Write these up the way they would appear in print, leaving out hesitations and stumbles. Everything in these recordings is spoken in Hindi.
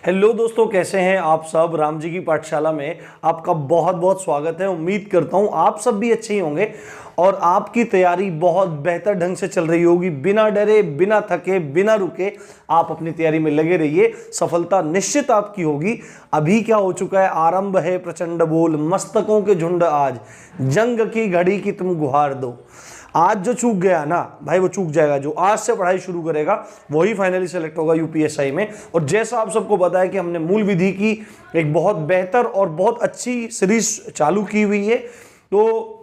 हेलो दोस्तों, कैसे हैं आप सब। राम जी की पाठशाला में आपका बहुत बहुत स्वागत है। उम्मीद करता हूं आप सब भी अच्छे ही होंगे और आपकी तैयारी बहुत बेहतर ढंग से चल रही होगी। बिना डरे, बिना थके, बिना रुके आप अपनी तैयारी में लगे रहिए, सफलता निश्चित आपकी होगी। अभी क्या हो चुका है, आरंभ है प्रचंड बोल, मस्तकों के झुंड आज, जंग की घड़ी की तुम गुहार दो। आज जो चूक गया ना भाई, वो चूक जाएगा। जो आज से पढ़ाई शुरू करेगा वही फाइनली सेलेक्ट होगा यूपीएसआई में। और जैसा आप सबको पता है कि हमने मूल विधि की एक बहुत बेहतर और बहुत अच्छी सीरीज चालू की हुई है, तो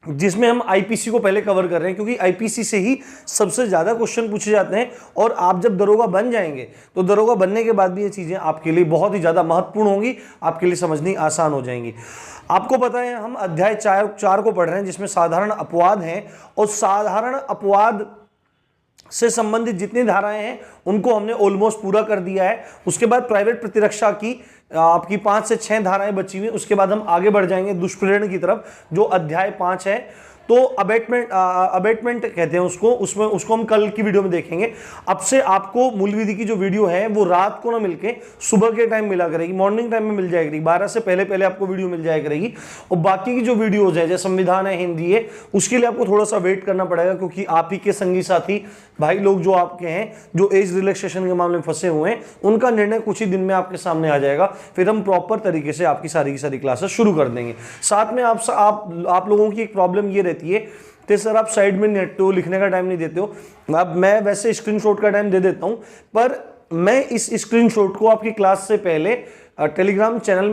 जिसमें हम आईपीसी को पहले कवर कर रहे हैं, क्योंकि आईपीसी से ही सबसे ज्यादा क्वेश्चन पूछे जाते हैं। और आप जब दरोगा बन जाएंगे तो दरोगा बनने के बाद भी ये चीजें आपके लिए बहुत ही ज्यादा महत्वपूर्ण होंगी, आपके लिए समझनी आसान हो जाएंगी। आपको पता है हम अध्याय 4 को पढ़ रहे हैं, जिसमें साधारण अपवाद हैं। और साधारण अपवाद से संबंधित जितनी धाराएं हैं उनको हमने ऑलमोस्ट पूरा कर दिया है। उसके बाद प्राइवेट प्रतिरक्षा की आपकी 5 से 6 धाराएं बची हुई। उसके बाद हम आगे बढ़ जाएंगे दुष्प्रेरण की तरफ, जो अध्याय 5 है। तो अबेटमेंट कहते हैं उसको हम कल की वीडियो में देखेंगे। अब से आपको मूल विधि की जो वीडियो है वो रात को ना मिलके सुबह के टाइम मिला करेगी, मॉर्निंग टाइम में मिल जाएगी। 12 से पहले आपको वीडियो मिल जाया करेगी। और बाकी की जो वीडियोज है, जैसे संविधान है, हिंदी है, उसके लिए आपको थोड़ा सा वेट करना पड़ेगा, क्योंकि आप ही के संगी साथी भाई लोग जो आपके हैं, जो एज रिलैक्सेशन के मामले में फंसे हुए हैं, उनका निर्णय कुछ ही दिन में आपके सामने आ जाएगा। फिर हम प्रॉपर तरीके से आपकी सारी की सारी क्लासेस शुरू कर देंगे। साथ में आप लोगों की एक प्रॉब्लम ये रहती है कि सर आप साइड में नेट हो, लिखने का टाइम नहीं देते हो। अब मैं वैसे स्क्रीनशॉट का टाइम दे देता हूं, पर मैं इस स्क्रीनशॉट को आपकी क्लास से पहले टेलीग्राम चैनल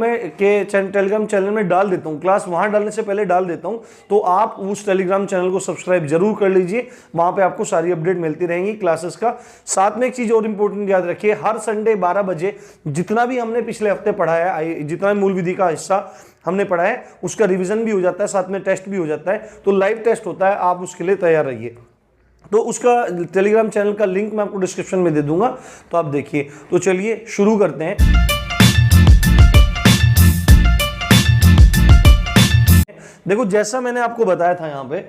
में डाल देता हूं। क्लास वहां डालने से पहले डाल देता हूं, तो आप उस टेलीग्राम चैनल को सब्सक्राइब जरूर कर लीजिए। वहां पे आपको सारी अपडेट मिलती रहेंगी क्लासेस का। साथ में एक चीज और इंपॉर्टेंट याद रखिए, हर संडे 12 बजे जितना भी हमने पिछले हफ्ते पढ़ाया है, जितना मूल विधि का हिस्सा हमने पढ़ा है, उसका रिवीजन भी हो जाता है, साथ में टेस्ट भी हो जाता है। तो लाइव टेस्ट होता है, आप उसके लिए तैयार रहिए। तो उसका टेलीग्राम चैनल का लिंक मैं आपको डिस्क्रिप्शन में दे दूंगा, तो आप देखिए। तो चलिए शुरू करते हैं। देखो, जैसा मैंने आपको बताया था यहाँ पे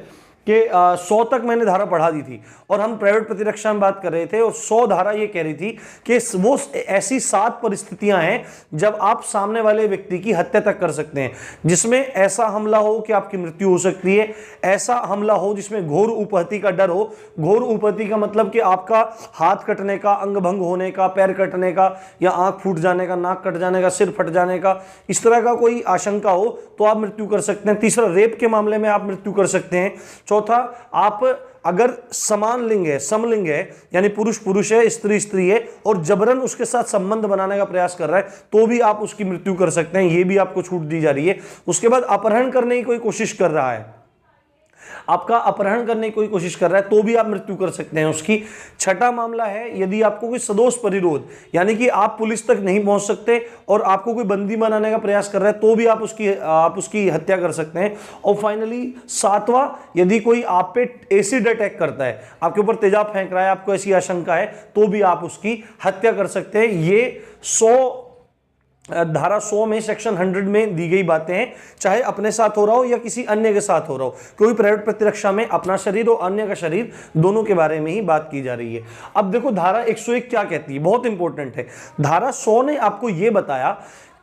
कि 100 तक मैंने धारा पढ़ा दी थी, और हम प्राइवेट प्रतिरक्षा में बात कर रहे थे। और 100 धारा ये कह रही थी कि वो ऐसी 7 परिस्थितियां हैं जब आप सामने वाले व्यक्ति की हत्या तक कर सकते हैं, जिसमें ऐसा हमला हो कि आपकी मृत्यु हो सकती है, ऐसा हमला हो जिसमें घोर उपहति का डर हो। घोर उपहति का मतलब कि आपका हाथ कटने का, अंग भंग होने का, पैर कटने का, या आंख फूट जाने का, नाक कट जाने का, सिर फट जाने का, इस तरह का कोई आशंका हो तो आप मृत्यु कर सकते हैं। तीसरा, रेप के मामले में आप मृत्यु कर सकते हैं। चौथा, आप अगर समान लिंग है, समलिंग है, यानी पुरुष पुरुष है, स्त्री स्त्री है, और जबरन उसके साथ संबंध बनाने का प्रयास कर रहा है, तो भी आप उसकी मृत्यु कर सकते हैं। ये भी आपको छूट दी जा रही है। उसके बाद अपहरण करने की कोई कोशिश कर रहा है, आपका अपहरण करने की कोई कोशिश कर रहा है, तो भी आप मृत्यु कर सकते हैं उसकी। छठा मामला है, यदि आपको कोई सदोष परिरोध, यानी कि आप पुलिस तक नहीं पहुंच सकते और आपको कोई बंदी बनाने का प्रयास कर रहा है, तो भी आप उसकी हत्या कर सकते हैं। और फाइनली 7वां, यदि कोई आप पे एसिड अटैक करता है, आपके ऊपर तेजाब फेंक रहा है, आपको ऐसी आशंका है, तो भी आप उसकी हत्या कर सकते हैं। ये धारा 100 में सेक्शन 100 में दी गई बातें हैं, चाहे अपने साथ हो रहा हो या किसी अन्य के साथ हो रहा हो, क्योंकि प्राइवेट प्रतिरक्षा में अपना शरीर और अन्य का शरीर दोनों के बारे में ही बात की जा रही है। अब देखो धारा 101 क्या कहती है, बहुत इंपॉर्टेंट है। धारा 100 ने आपको यह बताया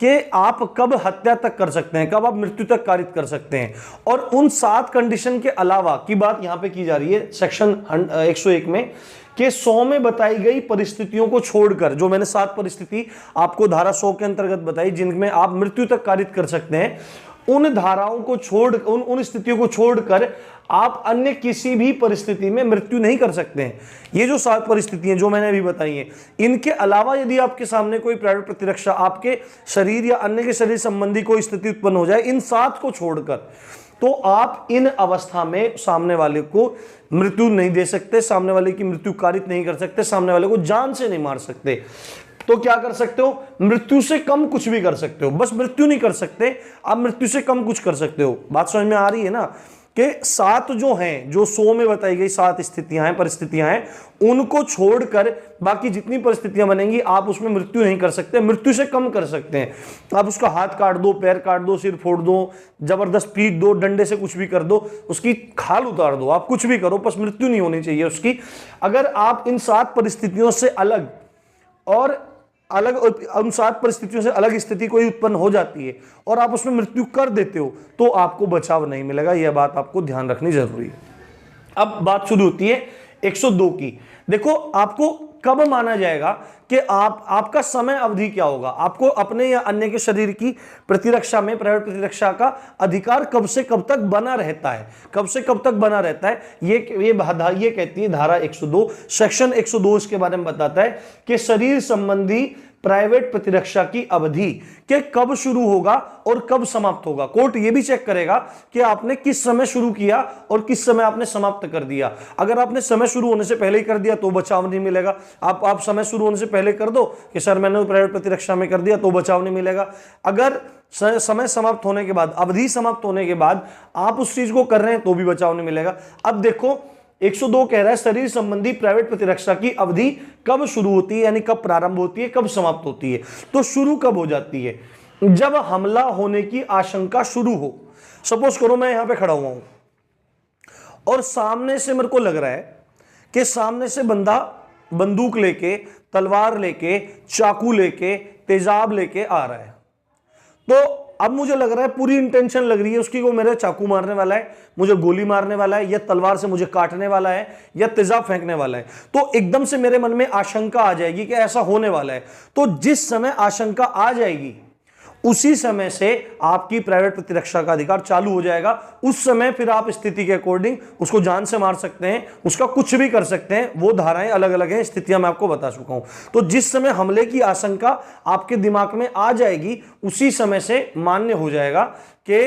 कि आप कब हत्या तक कर सकते हैं, कब आप मृत्यु तक कारित कर सकते हैं। और उन 7 कंडीशन के अलावा की बात यहां पे की जा रही है सेक्शन 101 में, कि 100 में बताई गई परिस्थितियों को छोड़कर, जो मैंने 7 परिस्थिति आपको धारा 100 के अंतर्गत बताई जिनमें आप मृत्यु तक कारित कर सकते हैं, उन धाराओं को उन स्थितियों को छोड़कर आप अन्य किसी भी परिस्थिति में मृत्यु नहीं कर सकते हैं। ये जो 7 परिस्थितियां जो मैंने अभी बताई हैं, इनके अलावा यदि आपके सामने कोई प्राइवेट प्रतिरक्षा, आपके शरीर या अन्य के शरीर संबंधी कोई स्थिति उत्पन्न हो जाए, इन 7 को छोड़कर, तो आप इन अवस्था में सामने वाले को मृत्यु नहीं दे सकते, सामने वाले की मृत्यु कारित नहीं कर सकते, सामने वाले को जान से नहीं मार सकते। तो क्या कर सकते हो, मृत्यु से कम कुछ भी कर सकते हो, बस मृत्यु नहीं कर सकते, आप मृत्यु से कम कुछ कर सकते हो। बात समझ में आ रही है ना, कि 7 जो हैं, जो 100 में बताई गई 7 स्थितियां हैं, परिस्थितियां हैं, उनको छोड़कर बाकी जितनी परिस्थितियां बनेंगी आप उसमें मृत्यु नहीं कर सकते, मृत्यु से कम कर सकते हैं। आप उसका हाथ काट दो, पैर काट दो, सिर फोड़ दो, जबरदस्त पीट दो, डंडे से कुछ भी कर दो, उसकी खाल उतार दो, आप कुछ भी करो, बस मृत्यु नहीं होनी चाहिए उसकी। अगर आप इन 7 परिस्थितियों से अलग और अलग अनुसार परिस्थितियों से अलग स्थिति कोई उत्पन्न हो जाती है और आप उसमें मृत्यु कर देते हो तो आपको बचाव नहीं मिलेगा। यह बात आपको ध्यान रखनी जरूरी है। अब बात शुरू होती है 102 की। देखो आपको कब माना जाएगा कि आपका समय अवधि क्या होगा, आपको अपने या अन्य के शरीर की प्रतिरक्षा में प्राइवेट प्रतिरक्षा का अधिकार कब से कब तक बना रहता है, कब से कब तक बना रहता है। ये कहती है धारा 102 सेक्शन 102 इसके बारे में बताता है कि शरीर संबंधी प्राइवेट प्रतिरक्षा की अवधि के कब शुरू होगा और कब समाप्त होगा। कोर्ट यह भी चेक करेगा कि आपने किस समय शुरू किया और किस समय आपने समाप्त कर दिया। अगर आपने समय शुरू होने से पहले ही कर दिया तो बचाव नहीं मिलेगा। आप समय शुरू होने से पहले कर दो कि सर मैंने प्राइवेट प्रतिरक्षा में कर दिया तो बचाव नहीं मिलेगा। अगर समय समाप्त होने के बाद, अवधि समाप्त होने के बाद आप उस चीज को कर रहे हैं तो भी बचाव नहीं मिलेगा। अब देखो 102 कह रहा है शरीर संबंधी प्राइवेट प्रतिरक्षा की अवधि कब शुरू होती है, यानी कब प्रारंभ होती है, कब समाप्त होती है। तो शुरू कब हो जाती है, जब हमला होने की आशंका शुरू हो। सपोज करो मैं यहां पे खड़ा हुआ हूं और सामने से मेरे को लग रहा है कि सामने से बंदा बंदूक लेके, तलवार लेके, चाकू लेके, तेजाब लेके आ रहा है। तो अब मुझे लग रहा है, पूरी इंटेंशन लग रही है उसकी को मेरे चाकू मारने वाला है, मुझे गोली मारने वाला है, या तलवार से मुझे काटने वाला है, या तेजाब फेंकने वाला है। तो एकदम से मेरे मन में आशंका आ जाएगी कि ऐसा होने वाला है। तो जिस समय आशंका आ जाएगी उसी समय से आपकी प्राइवेट प्रतिरक्षा का अधिकार चालू हो जाएगा। उस समय फिर आप स्थिति के अकॉर्डिंग उसको जान से मार सकते हैं, उसका कुछ भी कर सकते हैं। वो धाराएं अलग अलग हैं, स्थितियां मैं आपको बता चुका हूं। तो जिस समय हमले की आशंका आपके दिमाग में आ जाएगी उसी समय से मान्य हो जाएगा कि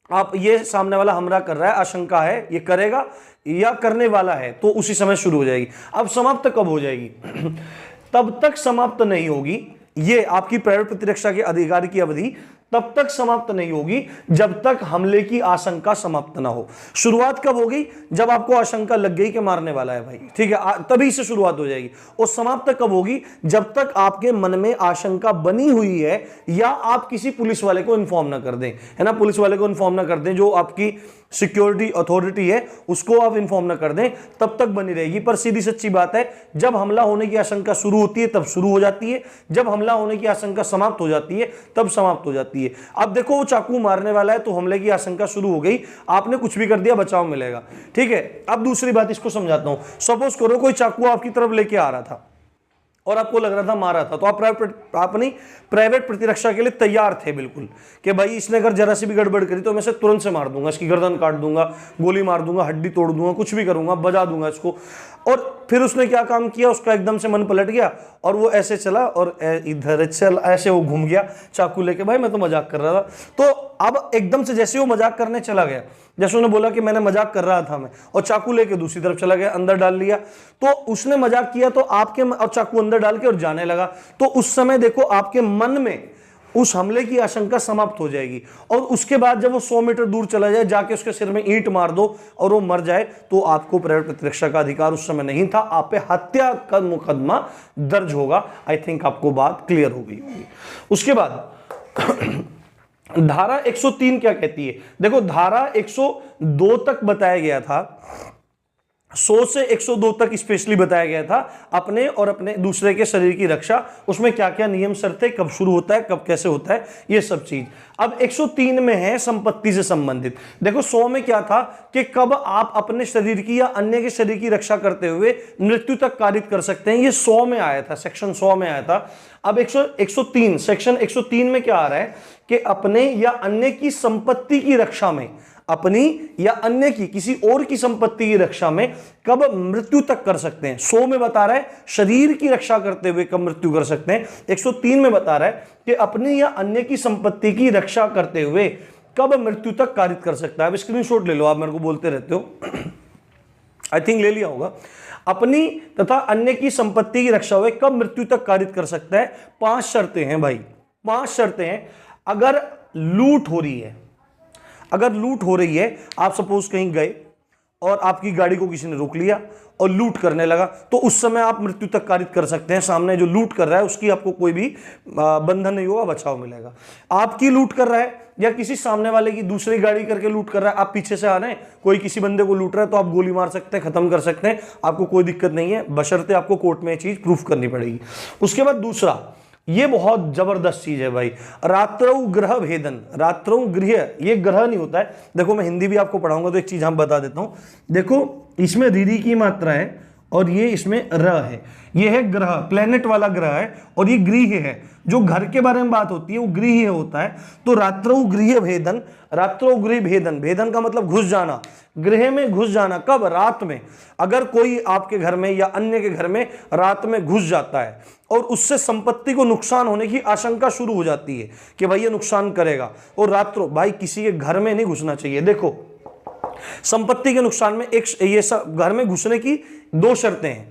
आप ये सामने वाला हमला कर रहा है, आशंका है ये करेगा या करने वाला है, तो उसी समय शुरू हो जाएगी। अब समाप्त कब हो जाएगी तब तक समाप्त नहीं होगी। ये आपकी प्राइवेट प्रतिरक्षा के अधिकार की अवधि तब तक समाप्त नहीं होगी जब तक हमले की आशंका समाप्त ना हो। शुरुआत कब होगी, जब आपको आशंका लग गई कि मारने वाला है भाई, ठीक है, तभी से शुरुआत हो जाएगी। और समाप्त कब होगी, जब तक आपके मन में आशंका बनी हुई है या आप किसी पुलिस वाले को इन्फॉर्म ना कर दें, है ना, पुलिस वाले को इन्फॉर्म ना कर दें, जो आपकी सिक्योरिटी अथॉरिटी है उसको आप इन्फॉर्म ना कर दें, तब तक बनी रहेगी। पर सीधी सच्ची बात है, जब हमला होने की आशंका शुरू होती है तब शुरू हो जाती है, जब हमला होने की आशंका समाप्त हो जाती है तब समाप्त हो जाती है। अब देखो वो चाकू मारने वाला है तो हमले की आशंका शुरू हो गई, आपने कुछ भी कर दिया बचाव मिलेगा, ठीक है। अब दूसरी बात इसको समझाता हूं। सपोज करो कोई चाकू आपकी तरफ लेके आ रहा था और आपको लग रहा था मारा था, तो आप अपनी प्राइवेट प्रतिरक्षा के लिए तैयार थे बिल्कुल कि भाई इसने अगर जरा सी भी गड़बड़ करी तो मैं इसे तुरंत से मार दूंगा, इसकी गर्दन काट दूंगा, गोली मार दूंगा, हड्डी तोड़ दूंगा, कुछ भी करूंगा, बजा दूंगा इसको। और फिर उसने क्या काम किया, उसका एकदम से मन पलट गया और वो ऐसे चला और इधर चल, ऐसे वो घूम गया चाकू लेके, भाई मैं तो मजाक कर रहा था। तो अब एकदम से जैसे वो मजाक करने चला गया, जैसे उसने बोला कि मैंने मजाक कर रहा था मैं, और चाकू लेके दूसरी तरफ चला गया, अंदर डाल लिया, तो उसने मजाक किया तो आपके, और चाकू अंदर डाल के और जाने लगा, तो उस समय देखो आपके मन में उस हमले की आशंका समाप्त हो जाएगी। और उसके बाद जब वो 100 मीटर दूर चला जाए, जाके उसके सिर में ईंट मार दो और वो मर जाए, तो आपको प्राइवेट प्रतिरक्षा का अधिकार उस समय नहीं था, आप पे हत्या का मुकदमा दर्ज होगा। आई थिंक आपको बात क्लियर हो गई होगी। उसके बाद धारा 103 क्या कहती है, देखो धारा 102 तक बताया गया था, 100 से 102 तक स्पेशली बताया गया था अपने और अपने दूसरे के शरीर की रक्षा। उसमें क्या क्या नियम शर्तें, कब शुरू होता है, कब कैसे होता है, ये सब चीज। अब 103 में है संपत्ति से संबंधित। देखो 100 में क्या था कि कब आप अपने शरीर की या अन्य के शरीर की रक्षा करते हुए मृत्यु तक कारित कर सकते हैं, ये 100 में आया था, सेक्शन 100 में आया था। अब 103 सेक्शन 103 में क्या आ रहा है कि अपने या अन्य की संपत्ति की रक्षा में, अपनी या अन्य की किसी और की संपत्ति की रक्षा में कब मृत्यु तक कर सकते हैं। 100 में बता रहा है शरीर की रक्षा करते हुए कब मृत्यु कर सकते हैं, 103 में बता रहा है कि अपनी या अन्य की संपत्ति की रक्षा करते हुए कब मृत्यु तक कारित कर सकता है। अब स्क्रीनशॉट ले लो, आप मेरे को बोलते रहते हो, आई थिंक ले लिया होगा। अपनी तथा अन्य की संपत्ति की रक्षा हुए कब मृत्यु तक कारित कर सकता है। 5 शर्तें हैं भाई, 5 शर्तें हैं। अगर लूट हो रही है, अगर लूट हो रही है, आप सपोज कहीं गए और आपकी गाड़ी को किसी ने रोक लिया और लूट करने लगा, तो उस समय आप मृत्यु तक कारित कर सकते हैं। सामने जो लूट कर रहा है उसकी आपको कोई भी बंधन नहीं होगा, बचाव मिलेगा। आपकी लूट कर रहा है या किसी सामने वाले की दूसरी गाड़ी करके लूट कर रहा है, आप पीछे से आ रहे हैं, कोई किसी बंदे को लूट रहा है, तो आप गोली मार सकते हैं, खत्म कर सकते हैं, आपको कोई दिक्कत नहीं है, बशर्ते आपको कोर्ट में ये चीज प्रूफ करनी पड़ेगी। उसके बाद दूसरा, ये बहुत जबरदस्त चीज है भाई, रात्रौ ग्रह भेदन। रात्रौ गृह, ये ग्रह नहीं होता है। देखो मैं हिंदी भी आपको पढ़ाऊंगा तो एक चीज हम बता देता हूं। देखो इसमें रीरी की मात्रा है और ये इसमें र है। ये है ग्रह, प्लेनेट वाला ग्रह है, और ये गृह है। जो घर के बारे में बात होती है वो गृह होता है। तो रात्रौ गृह भेदन, रात्रौ गृह भेदन, भेदन का मतलब घुस जाना, गृह में घुस जाना। कब? रात में। अगर कोई आपके घर में या अन्य के घर में रात में घुस जाता है और उससे संपत्ति को नुकसान होने की आशंका शुरू हो जाती है कि भाई ये नुकसान करेगा, और रात्रों, भाई किसी के घर में नहीं घुसना चाहिए। देखो संपत्ति के नुकसान में एक ये सब घर में घुसने की दो शर्तें हैं।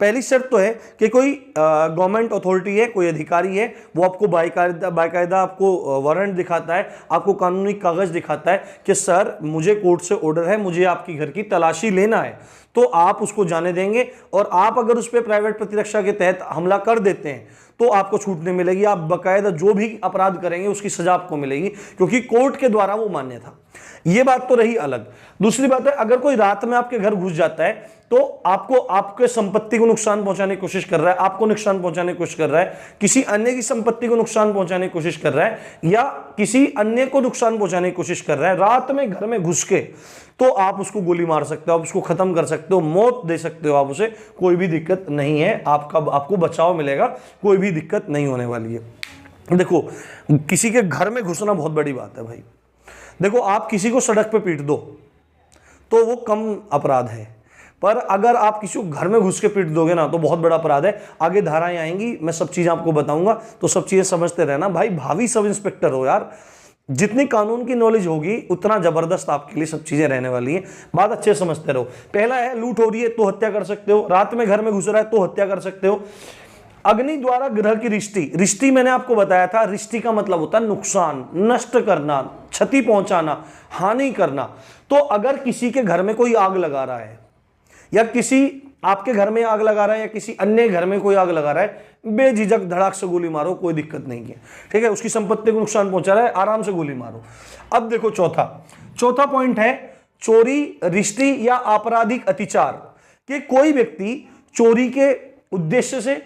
पहली शर्त तो है कि कोई गवर्नमेंट अथॉरिटी है, कोई अधिकारी है, वो आपको बाकायदा आपको वारंट दिखाता है, आपको कानूनी कागज दिखाता है कि सर मुझे कोर्ट से ऑर्डर है, मुझे आपकी घर की तलाशी लेना है, तो आप उसको जाने देंगे। और आप अगर उस पर प्राइवेट प्रतिरक्षा के तहत हमला कर देते हैं तो आपको छूट नहीं मिलेगी, आप बाकायदा जो भी अपराध करेंगे उसकी सजा आपको मिलेगी, क्योंकि कोर्ट के द्वारा वो मान्य था। ये बात तो रही अलग। दूसरी बात है, अगर कोई रात में आपके घर घुस जाता है तो आपको, आपके संपत्ति को नुकसान पहुंचाने की कोशिश कर रहा है, आपको नुकसान पहुंचाने की कोशिश कर रहा है, किसी अन्य की संपत्ति को नुकसान पहुंचाने की कोशिश कर रहा है, या किसी अन्य को नुकसान पहुंचाने की कोशिश कर रहा है रात में घर में घुस के, तो आप उसको गोली मार सकते हो, आप उसको खत्म कर सकते हो, मौत दे सकते हो आप उसे, कोई भी दिक्कत नहीं है। आपको बचाव मिलेगा, कोई भी दिक्कत नहीं होने वाली है। देखो किसी के घर में घुसना बहुत बड़ी बात है भाई। देखो आप किसी को सड़क पे पीट दो तो वो कम अपराध है, पर अगर आप किसी को घर में घुस के पीट दोगे ना तो बहुत बड़ा अपराध है। आगे धाराएं आएंगी, मैं सब चीजें आपको बताऊंगा, तो सब चीजें समझते रहना भाई। भावी सब इंस्पेक्टर हो यार, जितनी कानून की नॉलेज होगी उतना जबरदस्त आपके लिए सब चीजें रहने वाली हैं। बात अच्छे समझते रहो। पहला है, लूट हो रही है तो हत्या कर सकते हो, रात में घर में घुस रहा है तो हत्या कर सकते हो। अग्नि द्वारा ग्रह की रिष्टि, रिष्टि मैंने आपको बताया था, रिष्टि का मतलब होता है नुकसान, नष्ट करना, क्षति पहुंचाना, हानि करना। तो अगर किसी के घर में कोई आग लगा रहा है, या किसी आपके घर में आग लगा रहा है, या किसी अन्य घर में कोई आग लगा रहा है, बेझिझक धड़ाक से गोली मारो, कोई दिक्कत नहीं है, ठीक है। उसकी संपत्ति को नुकसान पहुंचा रहा है, आराम से गोली मारो। अब देखो चौथा पॉइंट है चोरी, रिष्टि या आपराधिक अतिचार। कि कोई व्यक्ति चोरी के उद्देश्य से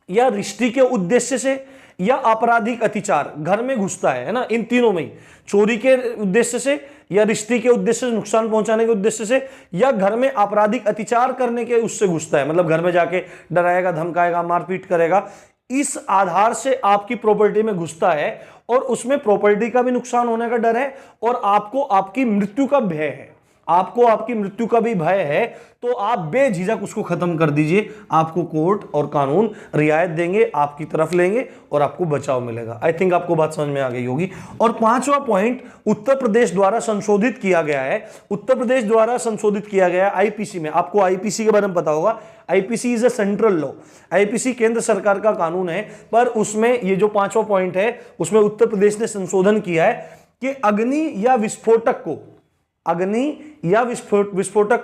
या रिष्टि के उद्देश्य से या आपराधिक अतिचार घर में घुसता है ना, इन तीनों में ही, चोरी के उद्देश्य से या रिष्टि के उद्देश्य से, नुकसान पहुंचाने के उद्देश्य से, या घर में आपराधिक अतिचार करने के उससे घुसता है, मतलब घर में जाके डराएगा, धमकाएगा, मारपीट करेगा, इस आधार से आपकी प्रॉपर्टी में घुसता है और उसमें प्रॉपर्टी का भी नुकसान होने का डर है और आपको आपकी मृत्यु का भय है, आपको आपकी मृत्यु का भी भय है, तो आप बेझिझक उसको खत्म कर दीजिए। आपको कोर्ट और कानून रियायत देंगे, आपकी तरफ लेंगे और आपको बचाव मिलेगा। आई थिंक आपको बात समझ में आ गई होगी। और पांचवा पॉइंट उत्तर प्रदेश द्वारा संशोधित किया गया है। उत्तर प्रदेश द्वारा संशोधित किया गया आईपीसी में। आपको आईपीसी के बारे में पता होगा, IPC is a central law. IPC केंद्र सरकार का कानून है, पर उसमें ये जो पांचवा पॉइंट है उसमें उत्तर प्रदेश ने संशोधन किया है कि अग्नि या विस्फोटक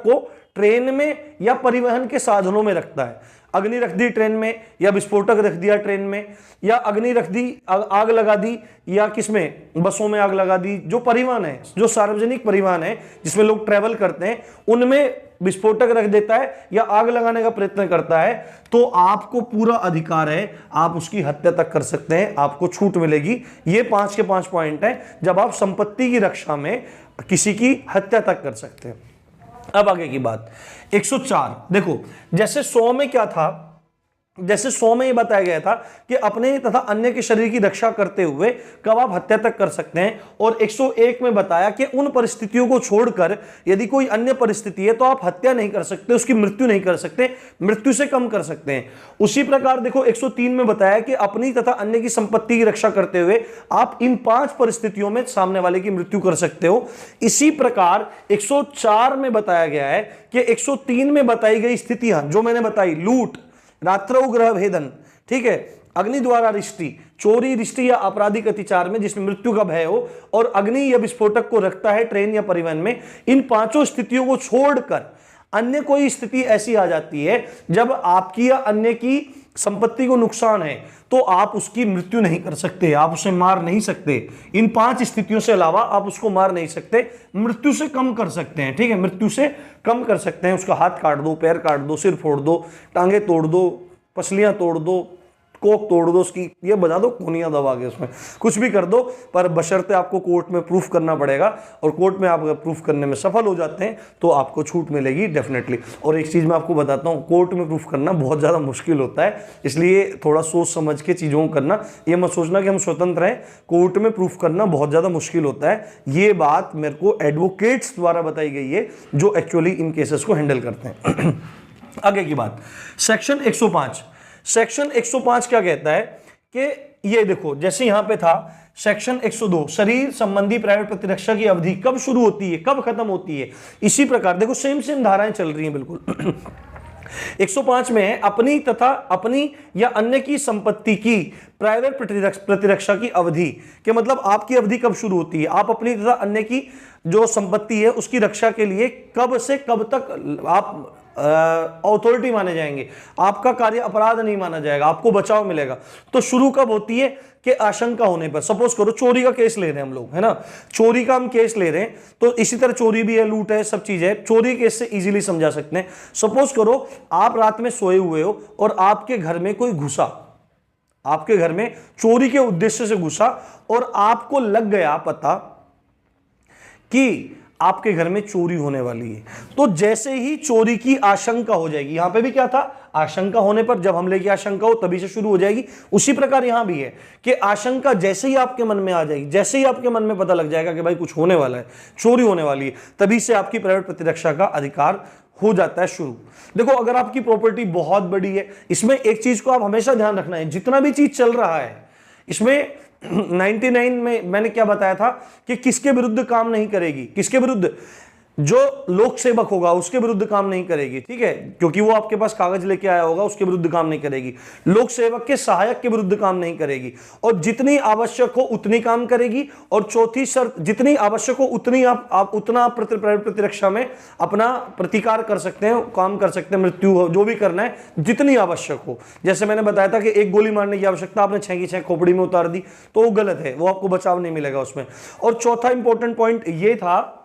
को ट्रेन में या परिवहन के साधनों में रखता है। अग्नि रख दी ट्रेन में, या विस्फोटक रख दिया ट्रेन में, या अग्नि रख दी, आग लगा दी, या किसमें, बसों में आग लगा दी। जो परिवहन है, जो सार्वजनिक परिवहन है जिसमें लोग ट्रेवल करते हैं, उनमें विस्फोटक रख देता है या आग लगाने का प्रयत्न करता है, तो आपको पूरा अधिकार है, आप उसकी हत्या तक कर सकते हैं, आपको छूट मिलेगी। ये 5 के 5 पॉइंट हैं जब आप संपत्ति की रक्षा में किसी की हत्या तक कर सकते हैं। अब आगे की बात 104। देखो जैसे 100 में क्या था, जैसे 100 में ये बताया गया था कि अपने तथा अन्य के शरीर की रक्षा करते हुए कब आप हत्या तक कर सकते हैं, और 101 में बताया कि उन परिस्थितियों को छोड़कर यदि कोई अन्य परिस्थिति है तो आप हत्या नहीं कर सकते, उसकी मृत्यु नहीं कर सकते, मृत्यु से कम कर सकते हैं। उसी प्रकार देखो 103 में बताया कि अपनी तथा अन्य की संपत्ति की रक्षा करते हुए आप इन 5 परिस्थितियों में सामने वाले की मृत्यु कर सकते हो। इसी प्रकार 104 में बताया गया है कि 103 में बताई गई स्थितियां जो मैंने बताई, लूट, रात्रौ ग्रह भेदन, ठीक है, अग्नि द्वारा रिष्टि, चोरी, रिष्टि या आपराधिक अत्याचार में जिसमें मृत्यु का भय हो, और अग्नि या विस्फोटक को रखता है ट्रेन या परिवहन में। इन पांचों स्थितियों को छोड़कर अन्य कोई स्थिति ऐसी आ जाती है जब आपकी या अन्य की संपत्ति को नुकसान है, तो आप उसकी मृत्यु नहीं कर सकते, आप उसे मार नहीं सकते। इन 5 स्थितियों से अलावा आप उसको मार नहीं सकते, मृत्यु से कम कर सकते हैं। ठीक है, मृत्यु से कम कर सकते हैं। उसका हाथ काट दो, पैर काट दो, सिर फोड़ दो, टांगे तोड़ दो, पसलियां तोड़ दो, कोक तोड़ दो उसकी, ये बजा दो, कोनियां दबा के उसमें कुछ भी कर दो, पर बशर्ते आपको कोर्ट में प्रूफ करना पड़ेगा। और कोर्ट में आप अगर प्रूफ करने में सफल हो जाते हैं तो आपको छूट मिलेगी डेफिनेटली। और एक चीज़ मैं आपको बताता हूँ, कोर्ट में प्रूफ करना बहुत ज़्यादा मुश्किल होता है, इसलिए थोड़ा सोच समझ के चीज़ों को करना। ये मत सोचना कि हम स्वतंत्र हैं, कोर्ट में प्रूफ करना बहुत ज़्यादा मुश्किल होता है। ये बात मेरे को एडवोकेट्स द्वारा बताई गई है जो एक्चुअली इन केसेस को हैंडल करते हैं। आगे की बात, सेक्शन 105। सेक्शन 105 क्या कहता है कि ये देखो, जैसे यहां पे था सेक्शन 102, शरीर संबंधी प्राइवेट प्रतिरक्षा की अवधि कब शुरू होती है, कब खत्म होती है। इसी प्रकार देखो सेम धाराएं चल रही हैं बिल्कुल। 105 में है अपनी तथा अपनी या अन्य की संपत्ति की प्राइवेट प्रतिरक्षा की अवधि, के मतलब आपकी अवधि कब शुरू होती है, आप अपनी तथा अन्य की जो संपत्ति है उसकी रक्षा के लिए कब से कब तक आप अथॉरिटी माने जाएंगे, आपका कार्य अपराध नहीं माना जाएगा, आपको बचाव मिलेगा। तो शुरू कब होती है कि आशंका होने पर। सपोज करो चोरी का केस ले रहे हैं हम लोग, है ना, चोरी का हम केस ले रहे हैं, तो इसी तरह चोरी भी है, लूट है, सब चीज है, चोरी केस से इजीली समझा सकते हैं। सपोज करो आप रात में सोए हुए हो और आपके घर में कोई घुसा, आपके घर में चोरी के उद्देश्य से घुसा, और आपको लग गया पता कि आपके घर में चोरी होने वाली है। तो जैसे ही चोरी की आशंका हो जाएगी, यहां पे भी क्या था, आशंका होने पर, जब हमले की आशंका हो तभी से शुरू हो जाएगी। उसी प्रकार यहां भी है कि आशंका जैसे ही आपके मन में आ जाएगी, जैसे ही आपके मन में पता लग जाएगा कि भाई कुछ होने वाला है, चोरी होने वाली है, तभी से आपकी प्राइवेट प्रतिरक्षा का अधिकार हो जाता है शुरू। देखो अगर आपकी प्रॉपर्टी बहुत बड़ी है, इसमें एक चीज को आप हमेशा ध्यान रखना है, जितना भी चीज चल रहा है इसमें 99 में मैंने क्या बताया था कि किसके विरुद्ध काम नहीं करेगी, किसके विरुद्ध, जो लोक सेवक होगा उसके विरुद्ध काम नहीं करेगी। ठीक है, क्योंकि वो आपके पास कागज लेके आया होगा, उसके विरुद्ध काम नहीं करेगी। लोक सेवक के सहायक के विरुद्ध काम नहीं करेगी, और जितनी आवश्यक हो उतनी काम करेगी। और चौथी शर्त, जितनी आवश्यक हो उतनी आप उतना प्रतिरक्षा में अपना प्रतिकार कर सकते हैं, काम कर सकते हैं, मृत्यु हो जो भी करना है, जितनी आवश्यक हो। जैसे मैंने बताया था कि एक गोली मारने की आवश्यकता, आपने 6 की 6 खोपड़ी में उतार दी, तो वो गलत है, वो आपको बचाव नहीं मिलेगा उसमें। और चौथा इंपॉर्टेंट पॉइंट ये था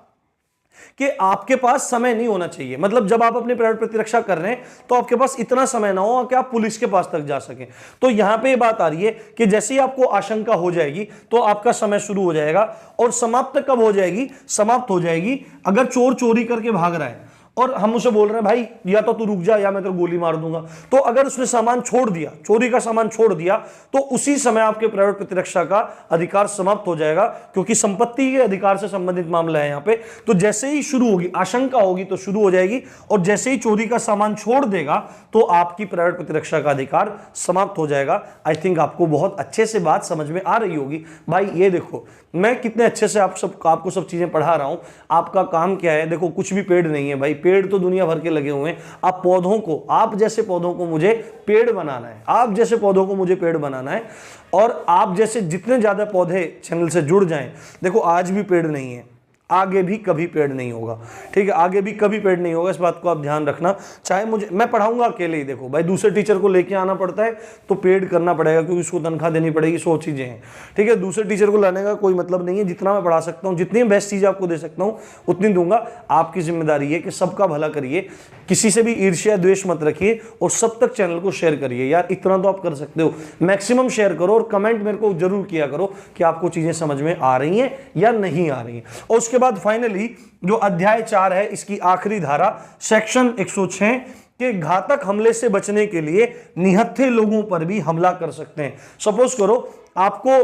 कि आपके पास समय नहीं होना चाहिए, मतलब जब आप अपनी प्राइवेट प्रतिरक्षा कर रहे हैं तो आपके पास इतना समय ना हो कि आप पुलिस के पास तक जा सकें। तो यहां पे ये बात आ रही है कि जैसे ही आपको आशंका हो जाएगी तो आपका समय शुरू हो जाएगा। और समाप्त कब हो जाएगी, समाप्त हो जाएगी अगर चोर चोरी करके भाग रहा है और हम उसे बोल रहे हैं भाई या तो तू रुक जा या मैं तो गोली मार दूंगा, तो अगर उसने सामान छोड़ दिया, चोरी का सामान छोड़ दिया, तो उसी समय आपके प्राइवेट प्रतिरक्षा का अधिकार समाप्त हो जाएगा, क्योंकि संपत्ति के अधिकार से संबंधित मामला है यहाँ पे। तो जैसे ही शुरू होगी, आशंका होगी तो शुरू हो जाएगी, और जैसे ही चोरी का सामान छोड़ देगा तो आपकी प्राइवेट प्रतिरक्षा का अधिकार समाप्त हो जाएगा। आई थिंक आपको बहुत अच्छे से बात समझ में आ रही होगी। भाई ये देखो मैं कितने अच्छे से आपको सब चीजें पढ़ा रहा हूं। आपका काम क्या है, देखो कुछ भी पेड़ नहीं है भाई, पेड़ तो दुनिया भर के लगे हुए हैं। आप पौधों को, आप जैसे पौधों को मुझे पेड़ बनाना है, आप जैसे पौधों को मुझे पेड़ बनाना है, और आप जैसे जितने ज्यादा पौधे चैनल से जुड़ जाएं, देखो आज भी पेड़ नहीं है, आगे भी कभी पेड़ नहीं होगा। ठीक है, आगे भी कभी पेड़ नहीं होगा, इस बात को आप ध्यान रखना। चाहे मैं पढ़ाऊंगा अकेले ही, देखो भाई दूसरे टीचर को लेके आना पड़ता है तो पेड करना पड़ेगा, क्योंकि उसको तनख्वाह देनी पड़ेगी, 100 चीजें हैं। ठीक है, दूसरे टीचर को लाने का कोई मतलब नहीं है। जितना मैं पढ़ा सकता हूँ, जितनी बेस्ट चीज आपको दे सकता हूँ उतनी दूंगा। आपकी जिम्मेदारी है कि सबका भला करिए, किसी से भी ईर्ष्या द्वेष मत रखिए, और सब तक चैनल को शेयर करिए। यार इतना तो आप कर सकते हो, मैक्सिमम शेयर करो, और कमेंट मेरे को जरूर किया करो कि आपको चीजें समझ में आ रही हैं या नहीं आ रही हैं। और उसके बाद फाइनली जो अध्याय 4 है, इसकी आखिरी धारा सेक्शन 106 के घातक हमले से बचने के लिए निहत्थे लोगों पर भी हमला कर सकते हैं। सपोज करो आपको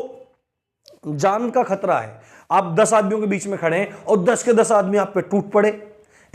जान का खतरा है, आप 10 आदमियों के बीच में खड़े हैं और 10 के 10 आदमी आप पे टूट पड़े,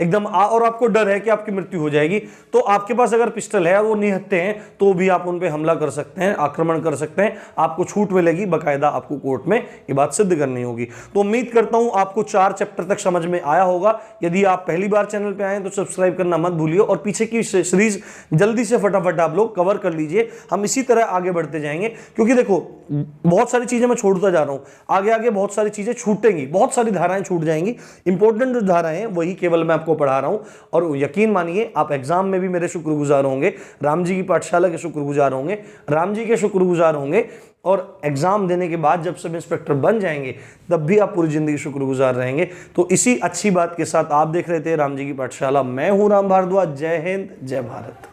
एकदम और आपको डर है कि आपकी मृत्यु हो जाएगी, तो आपके पास अगर पिस्टल है और वो निहत्थे हैं तो भी आप उन पे हमला कर सकते हैं, आक्रमण कर सकते हैं, आपको छूट मिलेगी, बकायदा आपको कोर्ट में ये बात सिद्ध करनी होगी। तो उम्मीद करता हूं आपको 4 चैप्टर तक समझ में आया होगा। यदि आप पहली बार चैनल पे आए तो सब्सक्राइब करना मत भूलिए और पीछे की सीरीज जल्दी से फटाफट आप लोग कवर कर लीजिए। हम इसी तरह आगे बढ़ते जाएंगे, क्योंकि देखो बहुत सारी चीजें मैं छोड़ता जा रहा हूं, आगे आगे बहुत सारी चीजें छूटेंगी, बहुत सारी धाराएं छूट जाएंगी। इंपॉर्टेंट जो धाराएं हैं वही केवल मैं आपको पढ़ा रहा हूं, और यकीन मानिए आप एग्जाम में भी मेरे शुक्रगुजार होंगे, राम जी की पाठशाला के शुक्रगुजार होंगे, राम जी के शुक्रगुजार होंगे, और एग्जाम देने के बाद जब सब इंस्पेक्टर बन जाएंगे तब भी आप पूरी जिंदगी शुक्रगुजार रहेंगे। तो इसी अच्छी बात के साथ आप देख रहे थे राम जी की पाठशाला। मैं हूं राम भारद्वाज। जय हिंद, जय भारत।